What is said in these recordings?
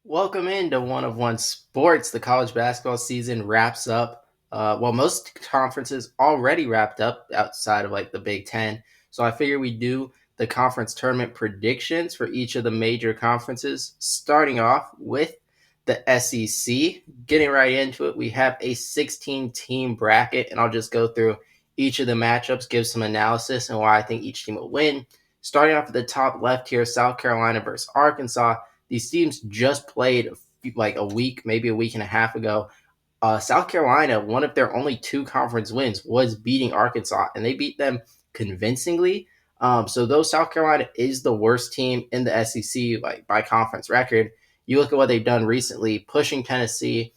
Welcome into One of One Sports. The college basketball season wraps up. Most conferences already wrapped up outside of like the Big Ten. So I figure we do the conference tournament predictions for each of the major conferences, starting off with the SEC. Getting right into it, we have a 16 team bracket, and I'll just go through each of the matchups, give some analysis, and why I think each team will win. Starting off at the top left here, South Carolina versus Arkansas. These teams just played like a week, maybe a week and a half ago. South Carolina, one of their only two conference wins was beating Arkansas, and they beat them convincingly. So though South Carolina is the worst team in the SEC, like by conference record, you look at what they've done recently, pushing Tennessee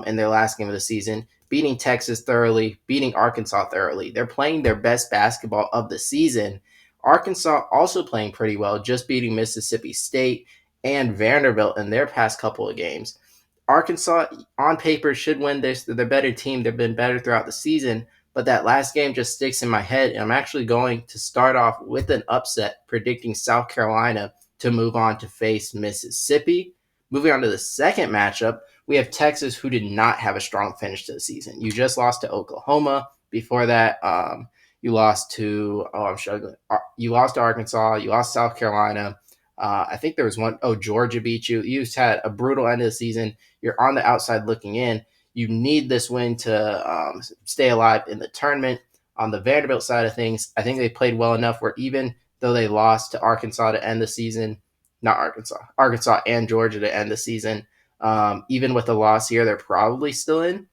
in their last game of the season, beating Texas thoroughly, beating Arkansas thoroughly. They're playing their best basketball of the season. Arkansas also playing pretty well, just beating Mississippi State and Vanderbilt in their past couple of games. Arkansas, on paper, should win this. They're the better team. They've been better throughout the season, but that last game just sticks in my head. And I'm actually going to start off with an upset, predicting South Carolina to move on to face Mississippi. Moving on to the second matchup, we have Texas, who did not have a strong finish to the season. You just lost to Oklahoma. Before that, you lost to I'm struggling. You lost to Arkansas. You lost to South Carolina. I think there was one. Oh, Georgia beat you. You just had a brutal end of the season. You're on the outside looking in. You need this win to stay alive in the tournament. On the Vanderbilt side of things, I think they played well enough where even though they lost to Arkansas to end the season, not Arkansas and Georgia to end the season, even with the loss here, they're probably still in.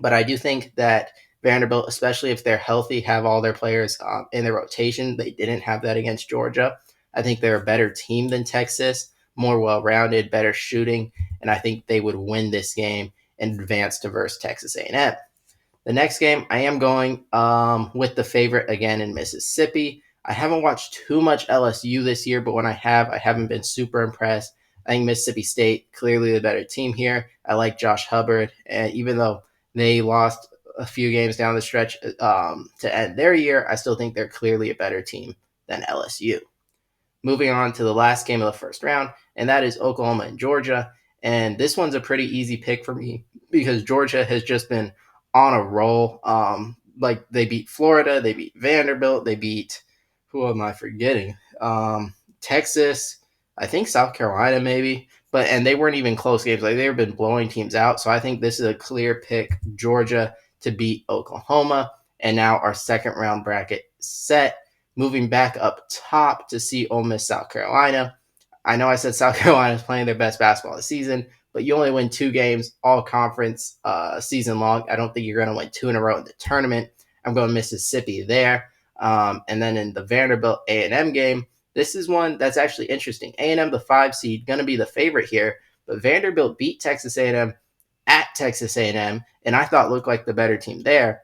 But I do think that Vanderbilt, especially if they're healthy, have all their players in their rotation. They didn't have that against Georgia. I think they're a better team than Texas, more well-rounded, better shooting, and I think they would win this game and advance to versus Texas A&M. The next game, I am going with the favorite again in Mississippi. I haven't watched too much LSU this year, but when I haven't been super impressed. I think Mississippi State clearly the better team here. I like Josh Hubbard, and even though they lost a few games down the stretch to end their year, I still think they're clearly a better team than LSU. Moving on to the last game of the first round, and that is Oklahoma and Georgia. And this one's a pretty easy pick for me because Georgia has just been on a roll. Like they beat Florida, they beat Vanderbilt, they beat who am I forgetting? Texas, I think South Carolina maybe, and they weren't even close games. Like they've been blowing teams out. So I think this is a clear pick, Georgia to beat Oklahoma. And now our second round bracket set. Moving back up top to see Ole Miss, South Carolina. I know I said South Carolina is playing their best basketball of the season, but you only win two games all conference season long. I don't think you're going to win two in a row in the tournament. I'm going Mississippi there. And then in the Vanderbilt A&M game, this is one that's actually interesting. A&M, the 5 seed, going to be the favorite here, but Vanderbilt beat Texas A&M at Texas A&M, and I thought looked like the better team there.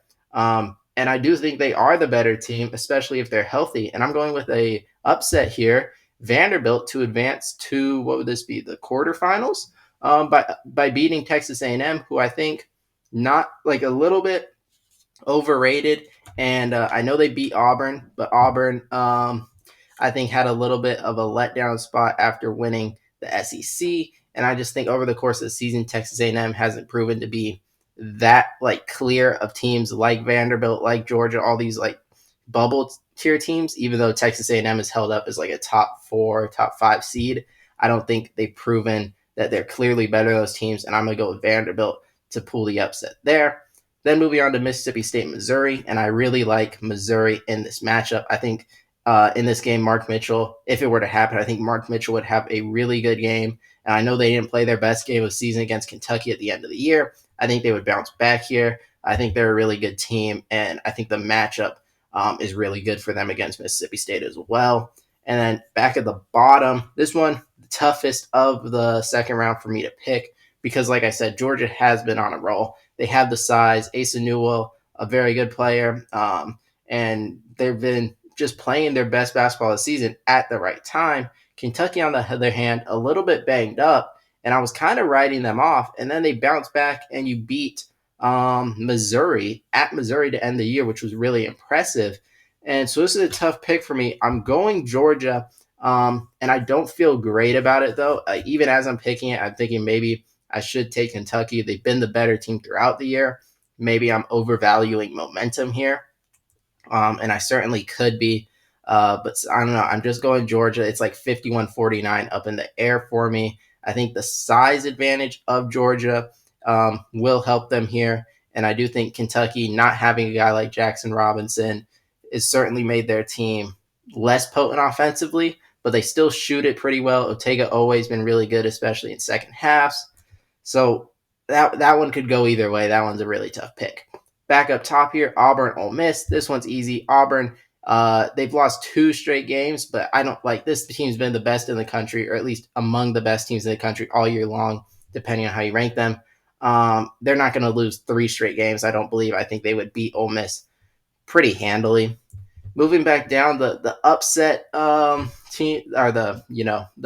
And I do think they are the better team, especially if they're healthy. And I'm going with a upset here, Vanderbilt to advance to what would this be, the quarterfinals, by beating Texas A&M, who I think not like a little bit overrated. And I know they beat Auburn, but Auburn I think had a little bit of a letdown spot after winning the SEC. And I just think over the course of the season, Texas A&M hasn't proven to be that like clear of teams like Vanderbilt, like Georgia, all these like bubble tier teams. Even though Texas A&M is held up as like a top 4, top 5 seed, I don't think they've proven that they're clearly better than those teams. And I'm gonna go with Vanderbilt to pull the upset there. Then moving on to Mississippi State, Missouri, and I really like Missouri in this matchup. I think in this game, Mark Mitchell, if it were to happen, I think Mark Mitchell would have a really good game. And I know they didn't play their best game of the season against Kentucky at the end of the year. I think they would bounce back here. I think they're a really good team, and I think the matchup is really good for them against Mississippi State as well. And then back at the bottom, this one, the toughest of the second round for me to pick because, like I said, Georgia has been on a roll. They have the size. Asa Newell, a very good player, and they've been just playing their best basketball of the season at the right time. Kentucky, on the other hand, a little bit banged up, and I was kind of writing them off. And then they bounced back, and you beat Missouri at Missouri to end the year, which was really impressive. And so this is a tough pick for me. I'm going Georgia And I don't feel great about it though. Even as I'm picking it, I'm thinking maybe I should take Kentucky. They've been the better team throughout the year. Maybe I'm overvaluing momentum here, and I certainly could be. But I don't know. I'm just going Georgia. It's like 51-49 up in the air for me. I think the size advantage of Georgia will help them here. And I do think Kentucky, not having a guy like Jackson Robinson, has certainly made their team less potent offensively, but they still shoot it pretty well. Otega always been really good, especially in second halves. So that one could go either way. That one's a really tough pick. Back up top here, Auburn, Ole Miss. This one's easy. Auburn, they've lost 2 straight games, but I don't like this. Team's been the best in the country, or at least among the best teams in the country all year long, depending on how you rank them. They're not going to lose 3 straight games. I don't believe. I think they would beat Ole Miss pretty handily. Moving back down, the upset team, or the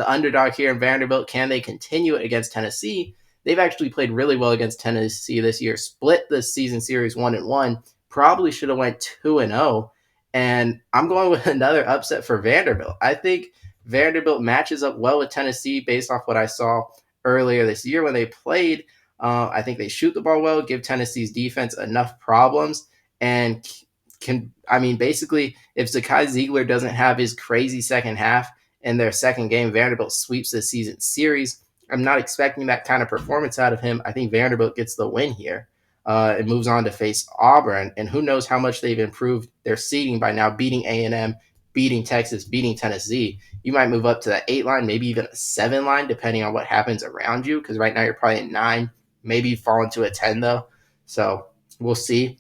underdog here in Vanderbilt. Can they continue it against Tennessee? They've actually played really well against Tennessee this year. Split the season series 1-1. Probably should have went 2-0. And I'm going with another upset for Vanderbilt. I think Vanderbilt matches up well with Tennessee based off what I saw earlier this year when they played. I think they shoot the ball well, give Tennessee's defense enough problems, and basically, if Zakai Ziegler doesn't have his crazy second half in their second game, Vanderbilt sweeps the season series. I'm not expecting that kind of performance out of him. I think Vanderbilt gets the win here. It moves on to face Auburn, and who knows how much they've improved their seeding by now, beating A&M, beating Texas, beating Tennessee. You might move up to that 8 line, maybe even a 7 line, depending on what happens around you, because right now you're probably at 9, maybe fall into a 10, though. So we'll see.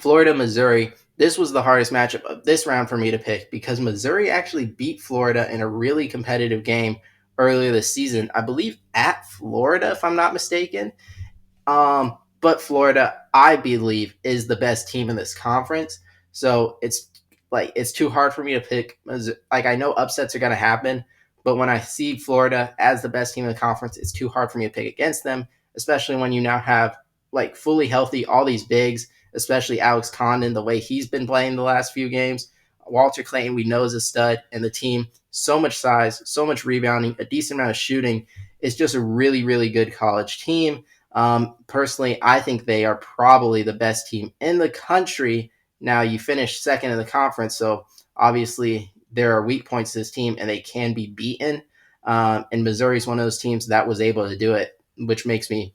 Florida, Missouri. This was the hardest matchup of this round for me to pick because Missouri actually beat Florida in a really competitive game earlier this season. I believe at Florida, if I'm not mistaken. But Florida, I believe, is the best team in this conference. So it's too hard for me to pick. Like, I know upsets are going to happen, but when I see Florida as the best team in the conference, it's too hard for me to pick against them, especially when you now have like fully healthy all these bigs, especially Alex Condon, the way he's been playing the last few games. Walter Clayton, we know, is a stud, and the team, so much size, so much rebounding, a decent amount of shooting. It's just a really, really good college team. Personally, I think they are probably the best team in the country. Now, you finished second in the conference, so obviously there are weak points to this team, and they can be beaten. And Missouri is one of those teams that was able to do it, which makes me,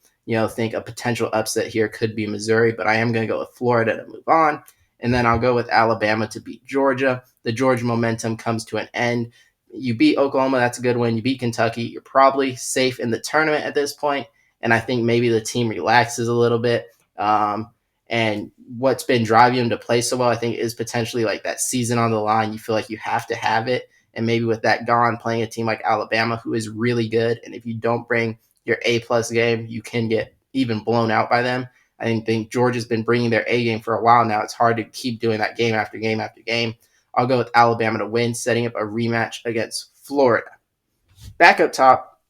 think a potential upset here could be Missouri. But I am going to go with Florida to move on, and then I'll go with Alabama to beat Georgia. The Georgia momentum comes to an end. You beat Oklahoma, that's a good win. You beat Kentucky, you're probably safe in the tournament at this point. And I think maybe the team relaxes a little bit. And what's been driving them to play so well, I think, is potentially like that season on the line. You feel like you have to have it. And maybe with that gone, playing a team like Alabama, who is really good. And if you don't bring your A-plus game, you can get even blown out by them. I think Georgia's been bringing their A game for a while now. It's hard to keep doing that game after game after game. I'll go with Alabama to win, setting up a rematch against Florida. Back up top,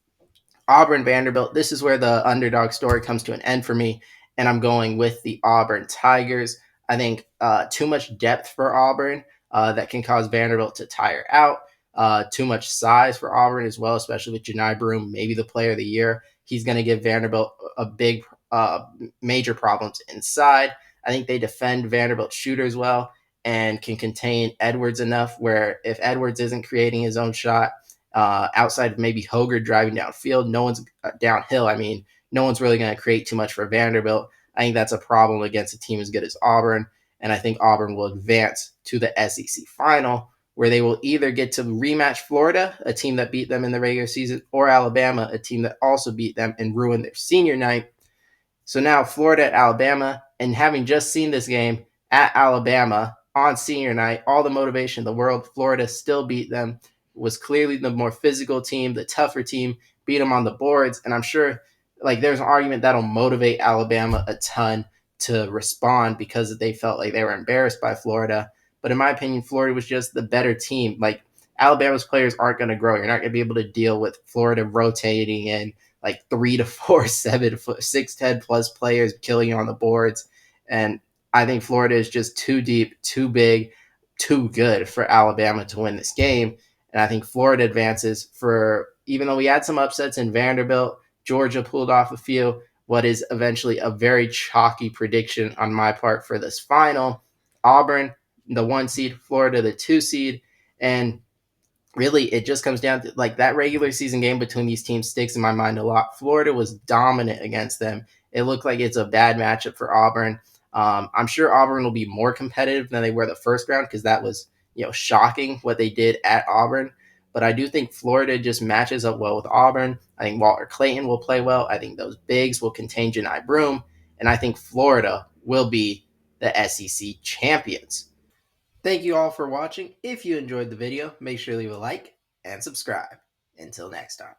Auburn, Vanderbilt. This is where the underdog story comes to an end for me, and I'm going with the Auburn Tigers. I think too much depth for Auburn that can cause Vanderbilt to tire out. Too much size for Auburn as well, especially with Janai Broome, maybe the player of the year. He's going to give Vanderbilt a big, major problems inside. I think they defend Vanderbilt shooters well and can contain Edwards enough where if Edwards isn't creating his own shot, outside of maybe Hoger driving downfield, no one's downhill. I mean, no one's really going to create too much for Vanderbilt. I think that's a problem against a team as good as Auburn. And I think Auburn will advance to the SEC final, where they will either get to rematch Florida, a team that beat them in the regular season, or Alabama, a team that also beat them and ruined their senior night. So now Florida at Alabama, and having just seen this game at Alabama on senior night, all the motivation in the world, Florida still beat them, was clearly the more physical team, the tougher team, beat them on the boards. And I'm sure like there's an argument that'll motivate Alabama a ton to respond because they felt like they were embarrassed by Florida. But in my opinion, Florida was just the better team. Like Alabama's players aren't going to grow. You're not going to be able to deal with Florida rotating in like 3 to 4, 7 foot, 6'10" plus players killing you on the boards. And I think Florida is just too deep, too big, too good for Alabama to win this game. and I think Florida advances for, even though we had some upsets in Vanderbilt, Georgia pulled off a few, what is eventually a very chalky prediction on my part for this final. Auburn, the 1 seed, Florida, the 2 seed. And really it just comes down to like that regular season game between these teams sticks in my mind a lot. Florida was dominant against them. It looked like it's a bad matchup for Auburn. I'm sure Auburn will be more competitive than they were the first round because that was, shocking what they did at Auburn. But I do think Florida just matches up well with Auburn. I think Walter Clayton will play well. I think those bigs will contain Jani Broom, and I think Florida will be the SEC champions. Thank you all for watching. If you enjoyed the video, make sure to leave a like and subscribe. Until next time.